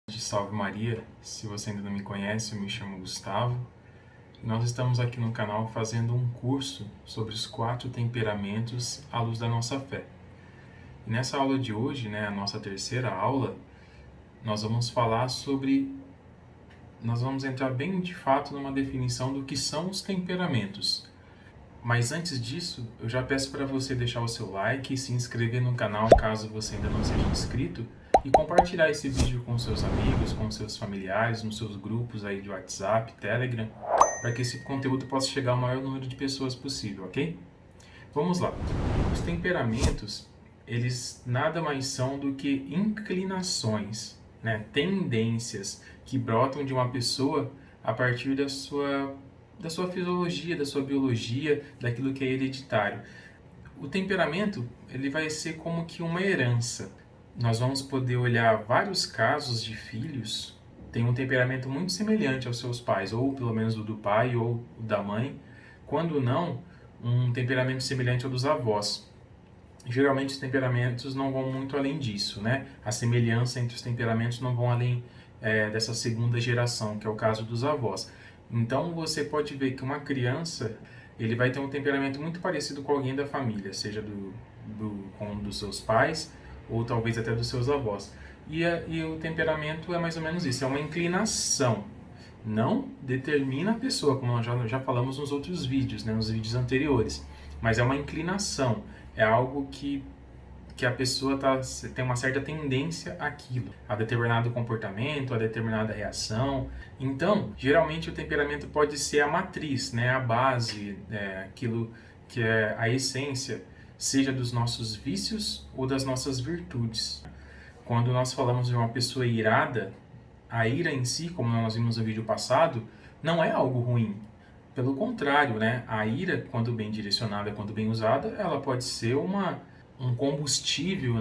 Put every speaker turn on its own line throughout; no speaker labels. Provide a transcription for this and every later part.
Salve Maria, se você ainda não me conhece, eu me chamo Gustavo e nós estamos aqui no canal fazendo um curso sobre os 4 temperamentos à luz da nossa fé. E nessa aula de hoje, a nossa terceira aula, nós vamos entrar bem de fato numa definição do que são os temperamentos. Mas antes disso, eu já peço para você deixar o seu like e se inscrever no canal caso você ainda não seja inscrito e compartilhar esse vídeo com seus amigos, com seus familiares, nos seus grupos aí de WhatsApp, Telegram, para que esse conteúdo possa chegar ao maior número de pessoas possível, ok? Vamos lá. Os temperamentos, eles nada mais são do que inclinações, tendências que brotam de uma pessoa a partir da sua fisiologia, da sua biologia, daquilo que é hereditário. O temperamento, ele vai ser como que uma herança. Nós vamos poder olhar vários casos de filhos que têm um temperamento muito semelhante aos seus pais, ou pelo menos o do pai ou o da mãe, quando não, um temperamento semelhante ao dos avós. Geralmente os temperamentos não vão muito além disso, A semelhança entre os temperamentos não vão além dessa segunda geração, que é o caso dos avós. Então você pode ver que uma criança, ele vai ter um temperamento muito parecido com alguém da família, seja com um dos seus pais ou talvez até dos seus avós. E o temperamento é mais ou menos isso, é uma inclinação. Não determina a pessoa, como nós já falamos nos outros vídeos, nos vídeos anteriores. Mas é uma inclinação, é algo que a pessoa tem uma certa tendência àquilo, a determinado comportamento, a determinada reação. Então, geralmente o temperamento pode ser a matriz, a base, aquilo que é a essência, seja dos nossos vícios ou das nossas virtudes. Quando nós falamos de uma pessoa irada, a ira em si, como nós vimos no vídeo passado, não é algo ruim. Pelo contrário, a ira, quando bem direcionada, quando bem usada, ela pode ser um combustível,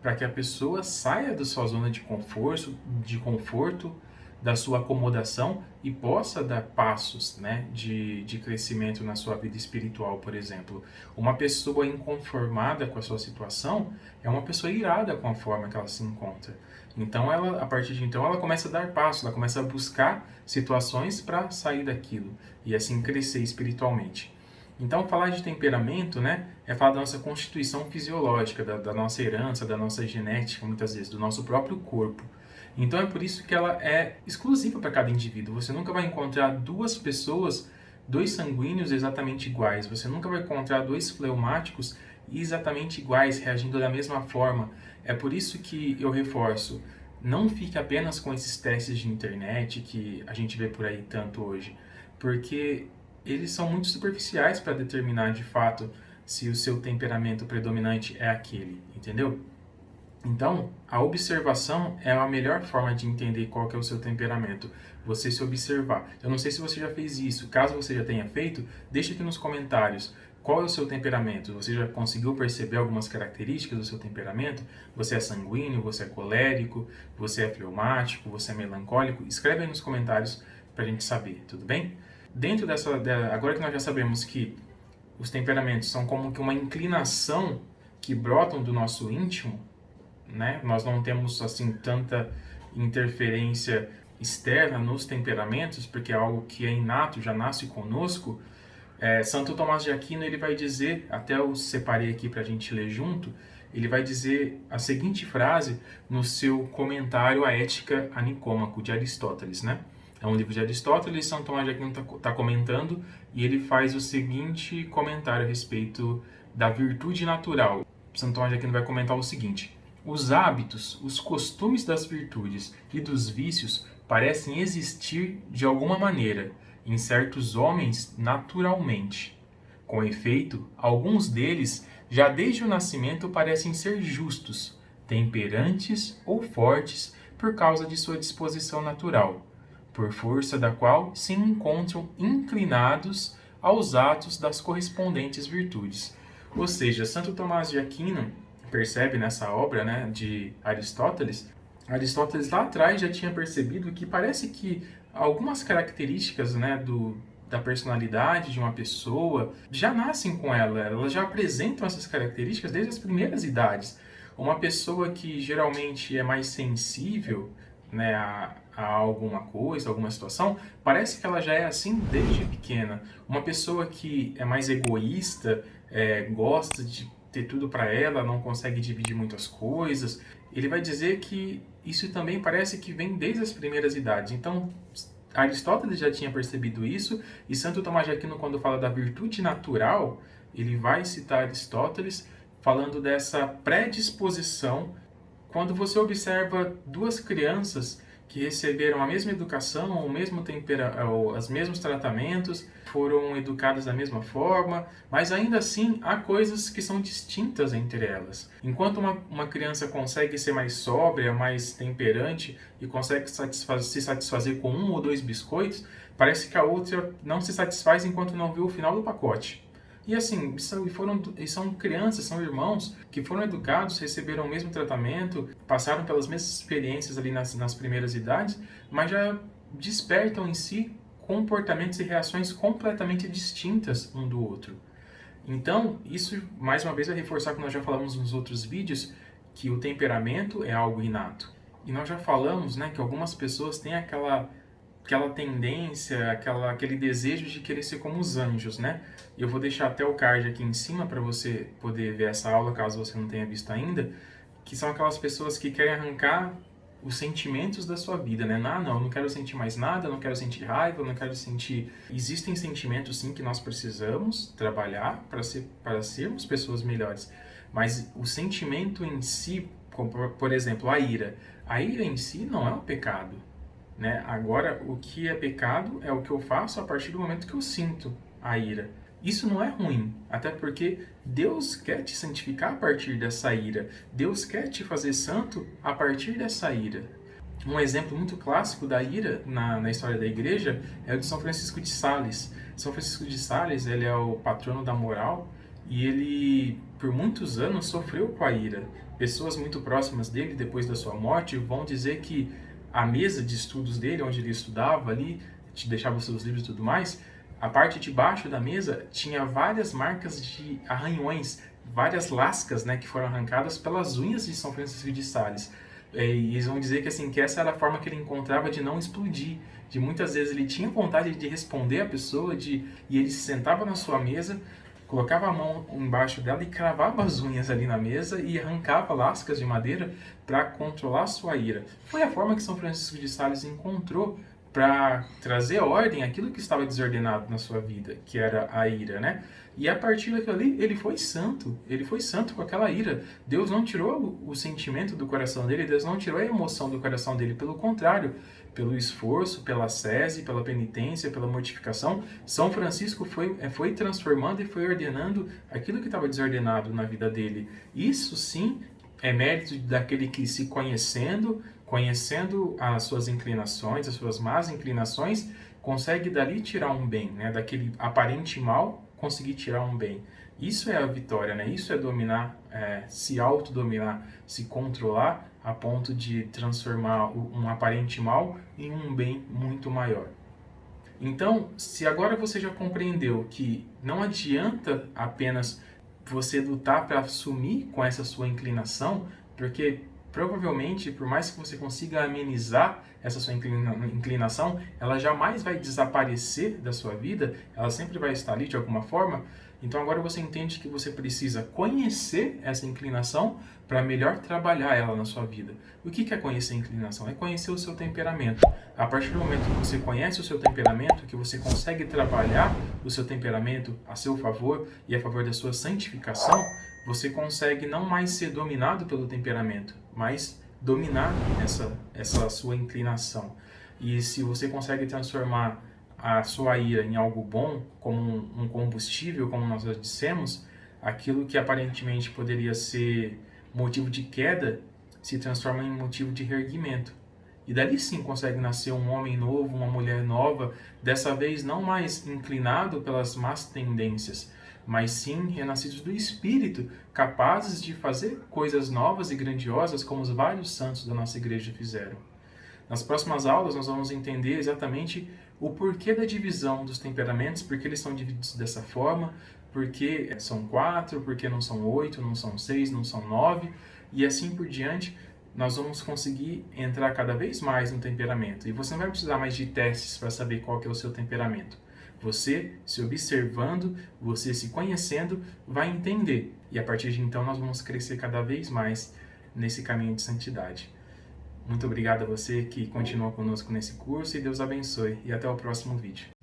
para que a pessoa saia da sua zona de conforto, da sua acomodação e possa dar passos, de crescimento na sua vida espiritual, por exemplo. Uma pessoa inconformada com a sua situação é uma pessoa irada com a forma que ela se encontra. Então, a partir de então, ela começa a dar passos, ela começa a buscar situações para sair daquilo e assim crescer espiritualmente. Então, falar de temperamento, é falar da nossa constituição fisiológica, da nossa herança, da nossa genética, muitas vezes, do nosso próprio corpo. Então, é por isso que ela é exclusiva para cada indivíduo. Você nunca vai encontrar duas pessoas, dois sanguíneos exatamente iguais. Você nunca vai encontrar dois fleumáticos exatamente iguais, reagindo da mesma forma. É por isso que eu reforço, não fique apenas com esses testes de internet que a gente vê por aí tanto hoje, porque eles são muito superficiais para determinar de fato se o seu temperamento predominante é aquele, entendeu? Então, a observação é a melhor forma de entender qual que é o seu temperamento. Você se observar. Eu não sei se você já fez isso. Caso você já tenha feito, deixe aqui nos comentários. Qual é o seu temperamento? Você já conseguiu perceber algumas características do seu temperamento? Você é sanguíneo? Você é colérico? Você é fleumático? Você é melancólico? Escreve aí nos comentários para a gente saber, tudo bem? Agora que nós já sabemos que os temperamentos são como que uma inclinação que brotam do nosso íntimo, nós não temos assim tanta interferência externa nos temperamentos, porque é algo que é inato, já nasce conosco. Santo Tomás de Aquino, ele vai dizer, até eu separei aqui para a gente ler junto, ele vai dizer a seguinte frase no seu comentário à Ética a Nicômaco, de Aristóteles, É um livro de Aristóteles, Santo Tomás de Aquino está comentando, e ele faz o seguinte comentário a respeito da virtude natural. Santo Tomás de Aquino vai comentar o seguinte: os hábitos, os costumes das virtudes e dos vícios parecem existir de alguma maneira em certos homens naturalmente. Com efeito, alguns deles, já desde o nascimento, parecem ser justos, temperantes ou fortes por causa de sua disposição natural, por força da qual se encontram inclinados aos atos das correspondentes virtudes. Ou seja, Santo Tomás de Aquino percebe nessa obra de Aristóteles lá atrás já tinha percebido que parece que algumas características da personalidade de uma pessoa já nascem com ela, elas já apresentam essas características desde as primeiras idades. Uma pessoa que geralmente é mais sensível, né, a alguma coisa, alguma situação, parece que ela já é assim desde pequena. Uma pessoa que é mais egoísta, gosta de ter tudo para ela, não consegue dividir muitas coisas, ele vai dizer que isso também parece que vem desde as primeiras idades. Então, Aristóteles já tinha percebido isso, e Santo Tomás de Aquino, quando fala da virtude natural, ele vai citar Aristóteles falando dessa predisposição quando você observa duas crianças que receberam a mesma educação, o mesmo os mesmos tratamentos, foram educadas da mesma forma, mas ainda assim há coisas que são distintas entre elas. Enquanto uma criança consegue ser mais sóbria, mais temperante e consegue se satisfazer com um ou dois biscoitos, parece que a outra não se satisfaz enquanto não vê o final do pacote. E assim, são crianças, são irmãos que foram educados, receberam o mesmo tratamento, passaram pelas mesmas experiências ali nas primeiras idades, mas já despertam em si comportamentos e reações completamente distintas um do outro. Então, isso mais uma vez vai reforçar o que nós já falamos nos outros vídeos, que o temperamento é algo inato. E nós já falamos, né, que algumas pessoas têm aquela tendência, aquele desejo de querer ser como os anjos, né? Eu vou deixar até o card aqui em cima para você poder ver essa aula, caso você não tenha visto ainda, que são aquelas pessoas que querem arrancar os sentimentos da sua vida, né? Ah, não, eu não quero sentir mais nada, eu não quero sentir raiva, eu não quero sentir... Existem sentimentos, sim, que nós precisamos trabalhar para sermos pessoas melhores, mas o sentimento em si, como por exemplo, a ira em si não é um pecado, né? Agora, o que é pecado é o que eu faço a partir do momento que eu sinto a ira. Isso não é ruim, até porque Deus quer te santificar a partir dessa ira. Deus quer te fazer santo a partir dessa ira. Um exemplo muito clássico da ira na história da igreja é o de São Francisco de Sales. São Francisco de Sales, ele é o patrono da moral e ele, por muitos anos, sofreu com a ira. Pessoas muito próximas dele, depois da sua morte, vão dizer que a mesa de estudos dele, onde ele estudava ali, te deixava os seus livros e tudo mais, a parte de baixo da mesa tinha várias marcas de arranhões, várias lascas, né, que foram arrancadas pelas unhas de São Francisco de Sales. E eles vão dizer que, assim, que essa era a forma que ele encontrava de não explodir. De muitas vezes ele tinha vontade de responder a pessoa, e ele se sentava na sua mesa, colocava a mão embaixo dela e cravava as unhas ali na mesa e arrancava lascas de madeira para controlar a sua ira. Foi a forma que São Francisco de Sales encontrou para trazer ordem àquilo que estava desordenado na sua vida, que era a ira, né? E a partir daquilo ali, ele foi santo com aquela ira. Deus não tirou o sentimento do coração dele, Deus não tirou a emoção do coração dele, pelo contrário, pelo esforço, pela ascese, pela penitência, pela mortificação, São Francisco foi transformando e foi ordenando aquilo que estava desordenado na vida dele. Isso sim é mérito daquele que, se conhecendo as suas inclinações, as suas más inclinações, consegue dali tirar um bem, né? Daquele aparente mal, conseguir tirar um bem. Isso é a vitória, né? Isso é dominar, se autodominar, se controlar a ponto de transformar um aparente mal em um bem muito maior. Então, se agora você já compreendeu que não adianta apenas você lutar para assumir com essa sua inclinação, porque provavelmente, por mais que você consiga amenizar essa sua inclinação, ela jamais vai desaparecer da sua vida, ela sempre vai estar ali de alguma forma. Então agora você entende que você precisa conhecer essa inclinação para melhor trabalhar ela na sua vida. O que é conhecer a inclinação? É conhecer o seu temperamento. A partir do momento que você conhece o seu temperamento, que você consegue trabalhar o seu temperamento a seu favor e a favor da sua santificação, você consegue não mais ser dominado pelo temperamento, mas dominar essa sua inclinação. E se você consegue transformar a sua ira em algo bom, como um combustível, como nós já dissemos, aquilo que aparentemente poderia ser motivo de queda se transforma em motivo de reerguimento. E dali sim consegue nascer um homem novo, uma mulher nova, dessa vez não mais inclinado pelas más tendências, mas sim renascidos do Espírito, capazes de fazer coisas novas e grandiosas como os vários santos da nossa igreja fizeram. Nas próximas aulas nós vamos entender exatamente o porquê da divisão dos temperamentos, por que eles são divididos dessa forma, por que são 4, por que não são 8, não são 6, não são 9, e assim por diante, nós vamos conseguir entrar cada vez mais no temperamento. E você não vai precisar mais de testes para saber qual que é o seu temperamento. Você se observando, você se conhecendo, vai entender. E a partir de então nós vamos crescer cada vez mais nesse caminho de santidade. Muito obrigado a você que continua conosco nesse curso e Deus abençoe. E até o próximo vídeo.